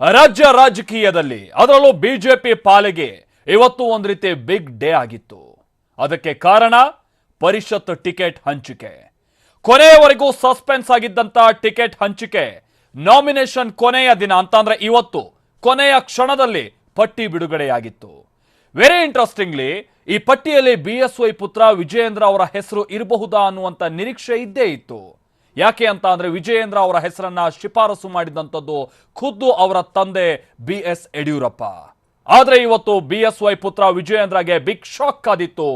ರಾಜ್ಯ ರಾಜಕೀಯದಲ್ಲಿ ಅದರಲ್ಲೂ ಬಿಜೆಪಿ ಪಾಲಿಗೆ ಇವತ್ತು ಒಂದು ರೀತಿ ಬಿಗ್ ಡೇ ಆಗಿತ್ತು. ಅದಕ್ಕೆ ಕಾರಣ ಪರಿಷತ್ ಟಿಕೆಟ್ ಹಂಚಿಕೆ. ಕೊನೆಯವರೆಗೂ ಸಸ್ಪೆನ್ಸ್ ಆಗಿದ್ದಂತ ಟಿಕೆಟ್ ಹಂಚಿಕೆ ನಾಮಿನೇಷನ್ ಕೊನೆಯ ದಿನ ಅಂತಂದ್ರೆ ಇವತ್ತು ಕೊನೆಯ ಕ್ಷಣದಲ್ಲಿ ಪಟ್ಟಿ ಬಿಡುಗಡೆಯಾಗಿತ್ತು. ವೆರಿ ಇಂಟ್ರೆಸ್ಟಿಂಗ್ಲಿ ಈ ಪಟ್ಟಿಯಲ್ಲಿ ಬಿಎಸ್ವೈ ಪುತ್ರ ವಿಜಯೇಂದ್ರ ಅವರ ಹೆಸರು ಇರಬಹುದಾ ಅನ್ನುವಂತ ನಿರೀಕ್ಷೆ ಇದ್ದೇ ಇತ್ತು. ಯಾಕೆ ಅಂತ ಅಂದ್ರೆ ವಿಜಯೇಂದ್ರ ಅವರ ಹೆಸರನ್ನ ಶಿಫಾರಸು ಮಾಡಿದಂಥದ್ದು ಖುದ್ದು ಅವರ ತಂದೆ ಬಿಎಸ್ ಯಡಿಯೂರಪ್ಪ. ಆದ್ರೆ ಇವತ್ತು ಬಿಎಸ್ವೈ ಪುತ್ರ ವಿಜಯೇಂದ್ರಗೆ ಬಿಗ್ ಶಾಕ್ ಕಾದಿತ್ತು.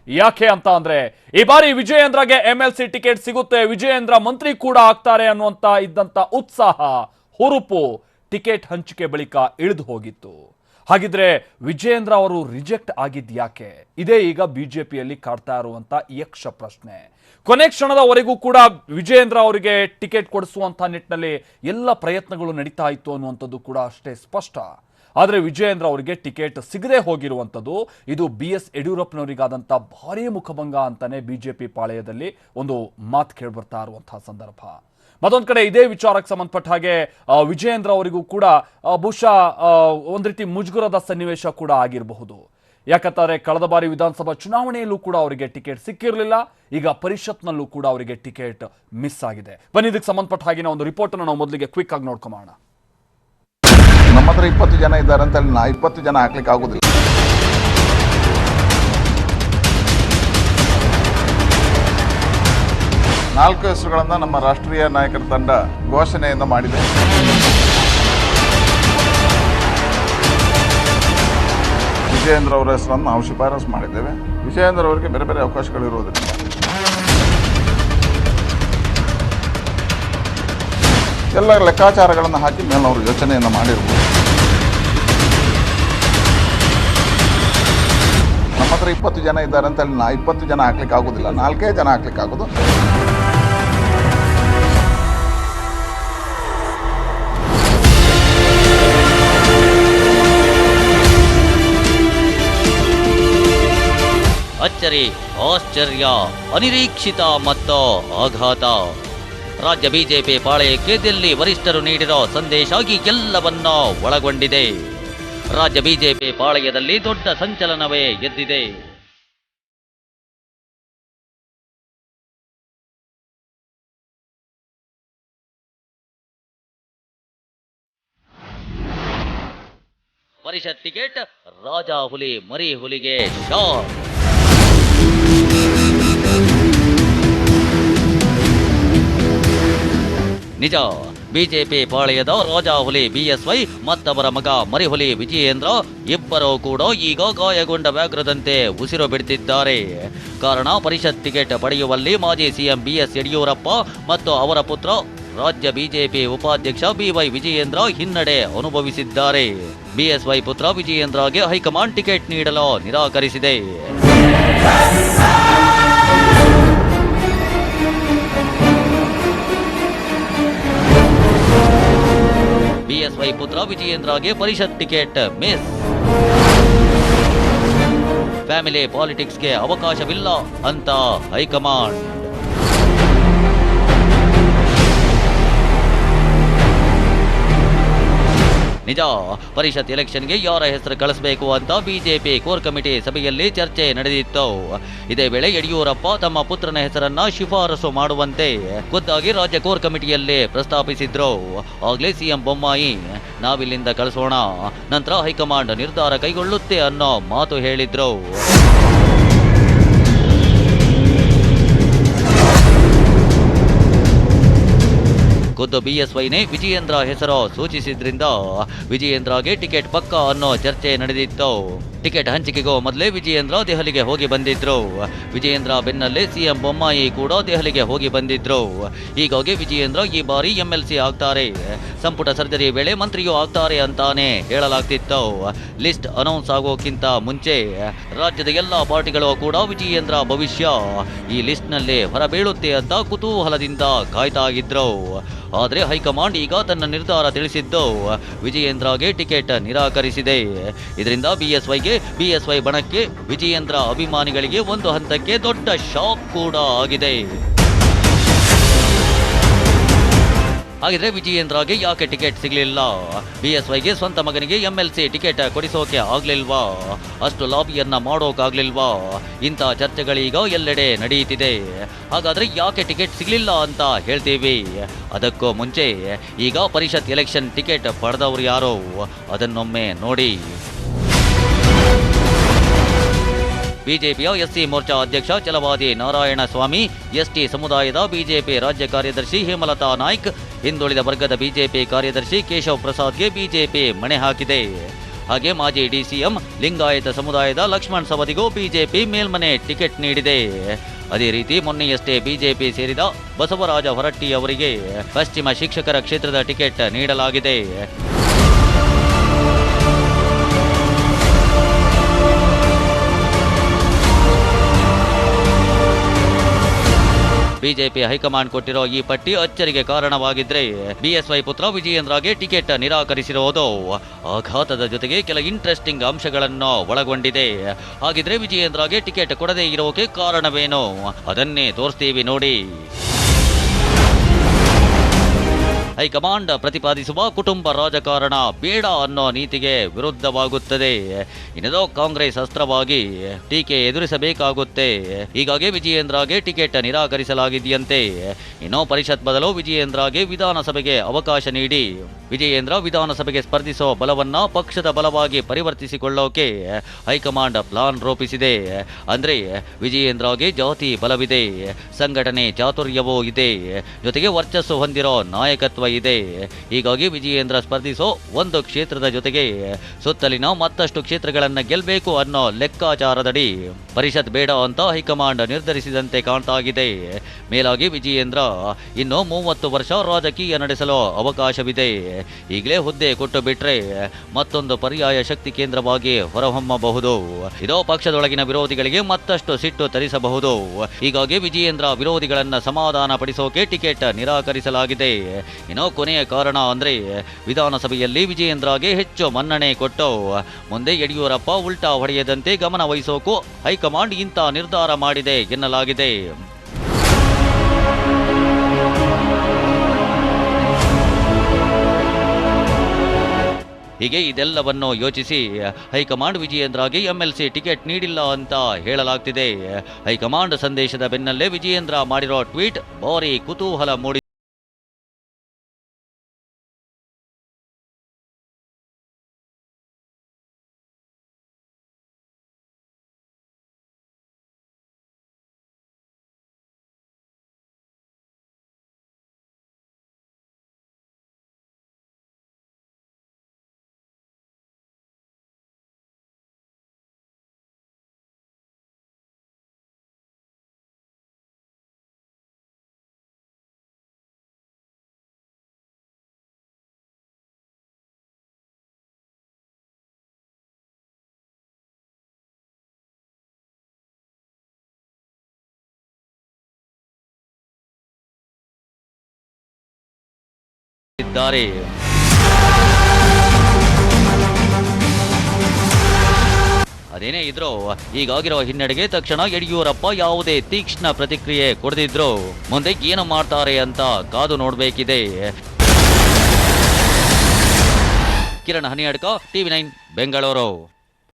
ಯಾಕೆ ಅಂತ ಅಂದ್ರೆ ಈ ಬಾರಿ ವಿಜಯೇಂದ್ರಗೆ ಎಂಎಲ್ಸಿ ಟಿಕೆಟ್ ಸಿಗುತ್ತೆ, ವಿಜಯೇಂದ್ರ ಮಂತ್ರಿ ಕೂಡ ಆಗ್ತಾರೆ ಅನ್ನುವಂತ ಇದ್ದಂತ ಉತ್ಸಾಹ ಹುರುಪು ಟಿಕೆಟ್ ಹಂಚಿಕೆ ಬಳಿಕ ಇಳಿದು ಹೋಗಿತ್ತು. ಹಾಗಿದ್ರೆ ವಿಜಯೇಂದ್ರ ಅವರು ರಿಜೆಕ್ಟ್ ಆಗಿದ್ ಯಾಕೆ? ಇದೇ ಈಗ ಬಿಜೆಪಿಯಲ್ಲಿ ಕಾಡ್ತಾ ಇರುವಂತ ಯಕ್ಷ ಪ್ರಶ್ನೆ. ಕೊನೆ ಕ್ಷಣದವರೆಗೂ ಕೂಡ ವಿಜಯೇಂದ್ರ ಅವರಿಗೆ ಟಿಕೆಟ್ ಕೊಡಿಸುವಂತ ನಿಟ್ಟಿನಲ್ಲಿ ಎಲ್ಲ ಪ್ರಯತ್ನಗಳು ನಡೀತಾ ಇತ್ತು ಅನ್ನುವಂಥದ್ದು ಕೂಡ ಅಷ್ಟೇ ಸ್ಪಷ್ಟ. ಆದರೆ ವಿಜಯೇಂದ್ರ ಅವರಿಗೆ ಟಿಕೆಟ್ ಸಿಗದೆ ಹೋಗಿರುವಂಥದ್ದು ಇದು BS ಯಡಿಯೂರಪ್ಪನವರಿಗಾದಂಥ ಭಾರೀ ಮುಖಭಂಗ ಅಂತಾನೆ ಬಿಜೆಪಿ ಪಾಳೆಯದಲ್ಲಿ ಒಂದು ಮಾತು ಕೇಳಿಬರ್ತಾ ಇರುವಂತಹ ಸಂದರ್ಭ. ಮತ್ತೊಂದು ಕಡೆ ಇದೇ ವಿಚಾರಕ್ಕೆ ಸಂಬಂಧಪಟ್ಟ ಹಾಗೆ ವಿಜಯೇಂದ್ರ ಅವರಿಗೂ ಕೂಡ ಬಹುಶಃ ಒಂದು ರೀತಿ ಮುಜುಗರದ ಸನ್ನಿವೇಶ ಕೂಡ ಆಗಿರಬಹುದು. ಯಾಕಂತಾರೆ ಕಳೆದ ಬಾರಿ ವಿಧಾನಸಭಾ ಚುನಾವಣೆಯಲ್ಲೂ ಕೂಡ ಅವರಿಗೆ ಟಿಕೆಟ್ ಸಿಕ್ಕಿರಲಿಲ್ಲ. ಈಗ ಪರಿಷತ್ನಲ್ಲೂ ಕೂಡ ಅವರಿಗೆ ಟಿಕೆಟ್ ಮಿಸ್ ಆಗಿದೆ. ಬನ್ನಿ ಇದಕ್ಕೆ ಸಂಬಂಧಪಟ್ಟ ಹಾಗೆ ಒಂದು ರಿಪೋರ್ಟ್ ಅನ್ನು ನಾವು ಮೊದಲಿಗೆ ಕ್ವಿಕ್ ಆಗಿ ನೋಡ್ಕೊಂಬೋಣ. ನಮ್ಮ ಹತ್ರ 20 ಜನ ಇದ್ದಾರೆ ಅಂತ ನಾ 20 ಜನ ಹಾಕ್ಲಿಕ್ಕೆ ಆಗುದಿಲ್ಲ. ನಾಲ್ಕು ಹೆಸರುಗಳನ್ನು ನಮ್ಮ ರಾಷ್ಟ್ರೀಯ ನಾಯಕರ ತಂಡ ಘೋಷಣೆಯಿಂದ ಮಾಡಿದೆ. ವಿಜಯೇಂದ್ರ ಅವರ ಹೆಸರನ್ನು ನಾವು ಶಿಫಾರಸು ಮಾಡಿದ್ದೇವೆ. ವಿಜಯೇಂದ್ರ ಅವರಿಗೆ ಬೇರೆ ಬೇರೆ ಅವಕಾಶಗಳಿರುವುದರಿಂದ ಎಲ್ಲ ಲೆಕ್ಕಾಚಾರಗಳನ್ನು ಹಾಕಿ ಮೇಲೆ ಅವರು ಯೋಚನೆಯನ್ನು ಮಾಡಿರ್ಬೋದು. ನಮ್ಮ ಹತ್ರ 20 ಜನ ಇದ್ದಾರೆ ಅಂತ ನಾ 20 ಜನ ಹಾಕ್ಲಿಕ್ಕೆ ಆಗೋದಿಲ್ಲ, 4 ಜನ ಹಾಕ್ಲಿಕ್ಕೆ ಆಗೋದು. ಅಚ್ಚರಿ, ಆಶ್ಚರ್ಯ, ಅನಿರೀಕ್ಷಿತ ಮತ್ತು ಆಘಾತ. ರಾಜ್ಯ ಬಿಜೆಪಿ ಪಾಳೆಯಕ್ಕೆ ದಿಲ್ಲಿ ವರಿಷ್ಠರು ನೀಡಿರೋ ಸಂದೇಶ ಈ ಎಲ್ಲವನ್ನ ಒಳಗೊಂಡಿದೆ. ರಾಜ್ಯ ಬಿಜೆಪಿ ಪಾಳೆಯದಲ್ಲಿ ದೊಡ್ಡ ಸಂಚಲನವೇ ಎದ್ದಿದೆ. ಪರಿಷತ್ ಟಿಕೆಟ್ ರಾಜ ಹುಲಿ ಮರಿ ಹುಲಿಗೆ ಶಾಕ್. ನಿಜ, ಬಿಜೆಪಿ ಪಾಳೆಯದ ರಾಜ ಹುಲಿ ಬಿಎಸ್ವೈ ಮತ್ತವರ ಮಗ ಮರಿಹುಲಿ ವಿಜಯೇಂದ್ರ ಇಬ್ಬರೂ ಕೂಡ ಈಗ ಗಾಯಗೊಂಡ ವ್ಯಾಘ್ರದಂತೆ ಉಸಿರು ಬಿಡುತ್ತಿದ್ದಾರೆ. ಕಾರಣ ಪರಿಷತ್ ಟಿಕೆಟ್ ಪಡೆಯುವಲ್ಲಿ ಮಾಜಿ ಸಿಎಂ BS ಯಡಿಯೂರಪ್ಪ ಮತ್ತು ಅವರ ಪುತ್ರ ರಾಜ್ಯ ಬಿಜೆಪಿ ಉಪಾಧ್ಯಕ್ಷ BY ವಿಜಯೇಂದ್ರ ಹಿನ್ನಡೆ ಅನುಭವಿಸಿದ್ದಾರೆ. ಬಿಎಸ್ವೈ ಪುತ್ರ ವಿಜಯೇಂದ್ರಗೆ ಹೈಕಮಾಂಡ್ ಟಿಕೆಟ್ ನೀಡಲು ನಿರಾಕರಿಸಿದೆ. ಬಿಎಸ್ವೈ ಪುತ್ರ ವಿಜಯೇಂದ್ರಗೆ ಪರಿಷತ್ ಟಿಕೆಟ್ ಮಿಸ್. ಫ್ಯಾಮಿಲಿ ಪಾಲಿಟಿಕ್ಸ್ಗೆ ಅವಕಾಶವಿಲ್ಲ ಅಂತ ಹೈಕಮಾಂಡ್. ನಿಜ, ಪರಿಷತ್ ಎಲೆಕ್ಷನ್ಗೆ ಯಾರ ಹೆಸರು ಕಳಿಸಬೇಕು ಅಂತ ಬಿಜೆಪಿ ಕೋರ್ ಕಮಿಟಿ ಸಭೆಯಲ್ಲಿ ಚರ್ಚೆ ನಡೆದಿತ್ತು. ಇದೇ ವೇಳೆ ಯಡಿಯೂರಪ್ಪ ತಮ್ಮ ಪುತ್ರನ ಹೆಸರನ್ನ ಶಿಫಾರಸು ಮಾಡುವಂತೆ ಖುದ್ದಾಗಿ ರಾಜ್ಯ ಕೋರ್ ಕಮಿಟಿಯಲ್ಲಿ ಪ್ರಸ್ತಾಪಿಸಿದ್ರು. ಆಗ್ಲೇ ಸಿಎಂ ಬೊಮ್ಮಾಯಿ ನಾವಿಲ್ಲಿಂದ ಕಳಿಸೋಣ, ನಂತರ ಹೈಕಮಾಂಡ್ ನಿರ್ಧಾರ ಕೈಗೊಳ್ಳುತ್ತೆ ಅನ್ನೋ ಮಾತು ಹೇಳಿದ್ರು. ಖುದ್ದು ಬಿಎಸ್ವೈನೇ ವಿಜಯೇಂದ್ರ ಹೆಸರು ಸೂಚಿಸಿದ್ರಿಂದ ವಿಜಯೇಂದ್ರಗೆ ಟಿಕೆಟ್ ಪಕ್ಕ ಅನ್ನೋ ಚರ್ಚೆ ನಡೆದಿತ್ತು. ಟಿಕೆಟ್ ಹಂಚಿಕೆಗೂ ಮೊದಲೇ ವಿಜಯೇಂದ್ರ ದೆಹಲಿಗೆ ಹೋಗಿ ಬಂದಿದ್ರು. ವಿಜಯೇಂದ್ರ ಬೆನ್ನಲ್ಲೇ ಸಿಎಂ ಬೊಮ್ಮಾಯಿ ಕೂಡ ದೆಹಲಿಗೆ ಹೋಗಿ ಬಂದಿದ್ರು. ಹೀಗಾಗಿ ವಿಜಯೇಂದ್ರ ಈ ಬಾರಿ MLC ಆಗ್ತಾರೆ, ಸಂಪುಟ ಸರ್ಜರಿ ವೇಳೆ ಮಂತ್ರಿಯೂ ಆಗ್ತಾರೆ ಅಂತಾನೆ ಹೇಳಲಾಗ್ತಿತ್ತು. ಲಿಸ್ಟ್ ಅನೌನ್ಸ್ ಆಗೋಕ್ಕಿಂತ ಮುಂಚೆ ರಾಜ್ಯದ ಎಲ್ಲಾ ಪಾರ್ಟಿಗಳು ಕೂಡ ವಿಜಯೇಂದ್ರ ಭವಿಷ್ಯ ಈ ಲಿಸ್ಟ್ನಲ್ಲಿ ಹೊರಬೀಳುತ್ತೆ ಅಂತ ಕುತೂಹಲದಿಂದ ಕಾಯ್ತಾ ಇದ್ರು. ಆದರೆ ಹೈಕಮಾಂಡ್ ಈಗ ತನ್ನ ನಿರ್ಧಾರ ತಿಳಿಸಿದ್ದು ವಿಜಯೇಂದ್ರಗೆ ಟಿಕೆಟ್ ನಿರಾಕರಿಸಿದೆ. ಇದರಿಂದ ಬಿಎಸ್ವೈ ಬಣಕ್ಕೆ ವಿಜಯೇಂದ್ರ ಅಭಿಮಾನಿಗಳಿಗೆ ಒಂದು ಹಂತಕ್ಕೆ ದೊಡ್ಡ ಶಾಕ್ ಕೂಡ ಆಗಿದೆ. ಹಾಗಿದ್ರೆ ವಿಜಯೇಂದ್ರಗೆ ಯಾಕೆ ಟಿಕೆಟ್ ಸಿಗ್ಲಿಲ್ಲ? ಬಿಎಸ್ವೈಗೆ ಸ್ವಂತ ಮಗನಿಗೆ ಎಂಎಲ್ಸಿ ಟಿಕೆಟ್ ಕೊಡಿಸೋಕೆ ಆಗ್ಲಿಲ್ವಾ? ಅಷ್ಟು ಲಾಬಿಯನ್ನ ಮಾಡೋಕಾಗ್ಲಿಲ್ವಾ? ಇಂಥ ಚರ್ಚೆಗಳೀಗ ಎಲ್ಲೆಡೆ ನಡೆಯುತ್ತಿದೆ. ಹಾಗಾದ್ರೆ ಯಾಕೆ ಟಿಕೆಟ್ ಸಿಗ್ಲಿಲ್ಲ ಅಂತ ಹೇಳ್ತೀವಿ. ಅದಕ್ಕೂ ಮುಂಚೆ ಈಗ ಪರಿಷತ್ ಎಲೆಕ್ಷನ್ ಟಿಕೆಟ್ ಪಡೆದವರು ಯಾರೋ ಅದನ್ನೊಮ್ಮೆ ನೋಡಿ. ಬಿಜೆಪಿಯ ಎಸ್ಸಿ ಮೋರ್ಚಾ ಅಧ್ಯಕ್ಷ ಛಲವಾದಿ ನಾರಾಯಣ ಸ್ವಾಮಿ, ಎಸ್ಟಿ ಸಮುದಾಯದ ಬಿಜೆಪಿ ರಾಜ್ಯ ಕಾರ್ಯದರ್ಶಿ ಹೇಮಲತಾ ನಾಯ್ಕ್, ಹಿಂದುಳಿದ ವರ್ಗದ ಬಿಜೆಪಿ ಕಾರ್ಯದರ್ಶಿ ಕೇಶವ್ ಪ್ರಸಾದ್ಗೆ ಬಿಜೆಪಿ ಮಣೆ ಹಾಕಿದೆ. ಹಾಗೆ ಮಾಜಿ ಡಿಸಿಎಂ ಲಿಂಗಾಯತ ಸಮುದಾಯದ ಲಕ್ಷ್ಮಣ್ ಸವದಿಗೂ ಬಿಜೆಪಿ ಮೇಲ್ಮನೆ ಟಿಕೆಟ್ ನೀಡಿದೆ. ಅದೇ ರೀತಿ ಮೊನ್ನೆಯಷ್ಟೇ ಬಿಜೆಪಿ ಸೇರಿದ ಬಸವರಾಜ ಹೊರಟ್ಟಿ ಅವರಿಗೆ ಪಶ್ಚಿಮ ಶಿಕ್ಷಕರ ಕ್ಷೇತ್ರದ ಟಿಕೆಟ್ ನೀಡಲಾಗಿದೆ. ಬಿಜೆಪಿ ಹೈಕಮಾಂಡ್ ಕೊಟ್ಟಿರೋ ಈ ಪಟ್ಟಿ ಅಚ್ಚರಿಗೆ ಕಾರಣವಾಗಿದ್ರೆ ಬಿಎಸ್ವೈ ಪುತ್ರ ವಿಜಯೇಂದ್ರಗೆ ಟಿಕೆಟ್ ನಿರಾಕರಿಸಿರೋದು ಆಘಾತದ ಜೊತೆಗೆ ಕೆಲ ಇಂಟ್ರೆಸ್ಟಿಂಗ್ ಅಂಶಗಳನ್ನು ಒಳಗೊಂಡಿದೆ. ಹಾಗಿದ್ರೆ ವಿಜಯೇಂದ್ರಗೆ ಟಿಕೆಟ್ ಕೊಡದೇ ಇರೋಕೆ ಕಾರಣವೇನು? ಅದನ್ನೇ ತೋರಿಸ್ತೀವಿ ನೋಡಿ. ಹೈಕಮಾಂಡ್ ಪ್ರತಿಪಾದಿಸುವ ಕುಟುಂಬ ರಾಜಕಾರಣ ಬೇಡ ಅನ್ನೋ ನೀತಿಗೆ ವಿರುದ್ಧವಾಗುತ್ತದೆ. ಇನ್ನದೋ ಕಾಂಗ್ರೆಸ್ ಅಸ್ತ್ರವಾಗಿ ಟೀಕೆ ಎದುರಿಸಬೇಕಾಗುತ್ತೆ. ಹೀಗಾಗಿ ವಿಜಯೇಂದ್ರಗೆ ಟಿಕೆಟ್ ನಿರಾಕರಿಸಲಾಗಿದೆಯಂತೆ. ಇನ್ನು ಪರಿಷತ್ ಬದಲು ವಿಜಯೇಂದ್ರಗೆ ವಿಧಾನಸಭೆಗೆ ಅವಕಾಶ ನೀಡಿ ವಿಜಯೇಂದ್ರ ವಿಧಾನಸಭೆಗೆ ಸ್ಪರ್ಧಿಸೋ ಬಲವನ್ನ ಪಕ್ಷದ ಬಲವಾಗಿ ಪರಿವರ್ತಿಸಿಕೊಳ್ಳೋಕೆ ಹೈಕಮಾಂಡ್ ಪ್ಲಾನ್ ರೂಪಿಸಿದೆ. ಅಂದ್ರೆ ವಿಜಯೇಂದ್ರಗೆ ಜಾತಿ ಬಲವಿದೆ, ಸಂಘಟನೆ ಚಾತುರ್ಯವೂ ಇದೆ, ಜೊತೆಗೆ ವರ್ಚಸ್ಸು ಹೊಂದಿರೋ ನಾಯಕತ್ವ ಇದೆ. ಹೀಗಾಗಿ ವಿಜಯೇಂದ್ರ ಸ್ಪರ್ಧಿಸೋ ಒಂದು ಕ್ಷೇತ್ರದ ಜೊತೆಗೆ ಸುತ್ತಲಿನ ಮತ್ತಷ್ಟು ಕ್ಷೇತ್ರಗಳನ್ನ ಗೆಲ್ಲಬೇಕು ಅನ್ನೋ ಲೆಕ್ಕಾಚಾರದಡಿ ಪರಿಷತ್ ಬೇಡ ಅಂತ ಹೈಕಮಾಂಡ್ ನಿರ್ಧರಿಸಿದಂತೆ ಕಾಣ್ತಾಗಿದೆ. ಮೇಲಾಗಿ ವಿಜಯೇಂದ್ರ ಇನ್ನು 30 ವರ್ಷ ರಾಜಕೀಯ ನಡೆಸಲು ಅವಕಾಶವಿದೆ. ಈಗಲೇ ಹುದ್ದೆ ಕೊಟ್ಟು ಬಿಟ್ರೆ ಮತ್ತೊಂದು ಪರ್ಯಾಯ ಶಕ್ತಿ ಕೇಂದ್ರವಾಗಿ ಹೊರಹೊಮ್ಮಬಹುದು. ಇದೋ ಪಕ್ಷದೊಳಗಿನ ವಿರೋಧಿಗಳಿಗೆ ಮತ್ತಷ್ಟು ಸಿಟ್ಟು ತರಿಸಬಹುದು. ಹೀಗಾಗಿ ವಿಜಯೇಂದ್ರ ವಿರೋಧಿಗಳನ್ನ ಸಮಾಧಾನ ಪಡಿಸೋಕೆ ಟಿಕೆಟ್ ನಿರಾಕರಿಸಲಾಗಿದೆ. ಇನ್ನು ಕೊನೆಯ ಕಾರಣ ಅಂದ್ರೆ ವಿಧಾನಸಭೆಯಲ್ಲಿ ವಿಜಯೇಂದ್ರಗೆ ಹೆಚ್ಚು ಮನ್ನಣೆ ಕೊಟ್ಟು ಮುಂದೆ ಯಡಿಯೂರಪ್ಪ ಉಲ್ಟಾ ಹೊಡೆಯದಂತೆ ಗಮನ ವಹಿಸೋಕು ಹೈಕಮಾಂಡ್ ಇಂಥ ನಿರ್ಧಾರ ಮಾಡಿದೆ ಎನ್ನಲಾಗಿದೆ. ಹೀಗೆ ಇದೆಲ್ಲವನ್ನು ಯೋಚಿಸಿ ಹೈಕಮಾಂಡ್ ವಿಜಯೇಂದ್ರಗೆ ಎಂಎಲ್ಸಿ ಟಿಕೆಟ್ ನೀಡಿಲ್ಲ ಅಂತ ಹೇಳಲಾಗ್ತಿದೆ. ಹೈಕಮಾಂಡ್ ಸಂದೇಶದ ಬೆನ್ನಲ್ಲೇ ವಿಜಯೇಂದ್ರ ಮಾಡಿರೋ ಟ್ವೀಟ್ ಭಾರೀ ಕುತೂಹಲ ಮೂಡಿಸಿದೆ. ಇದ್ದಾರೆ. ಅದೇನೇ ಇದ್ರು ಈಗಾಗಿರೋ ಹಿನ್ನಡೆಗೆ ತಕ್ಷಣ ಯಡಿಯೂರಪ್ಪ ಯಾವುದೇ ತೀಕ್ಷ್ಣ ಪ್ರತಿಕ್ರಿಯೆ ಕೊಡದಿದ್ರು ಮುಂದೆ ಏನು ಮಾಡ್ತಾರೆ ಅಂತ ಕಾದು ನೋಡಬೇಕಿದೆ. ಕಿರಣ್ ಹನಿಯಡ್ಕ, TV9 ಬೆಂಗಳೂರು.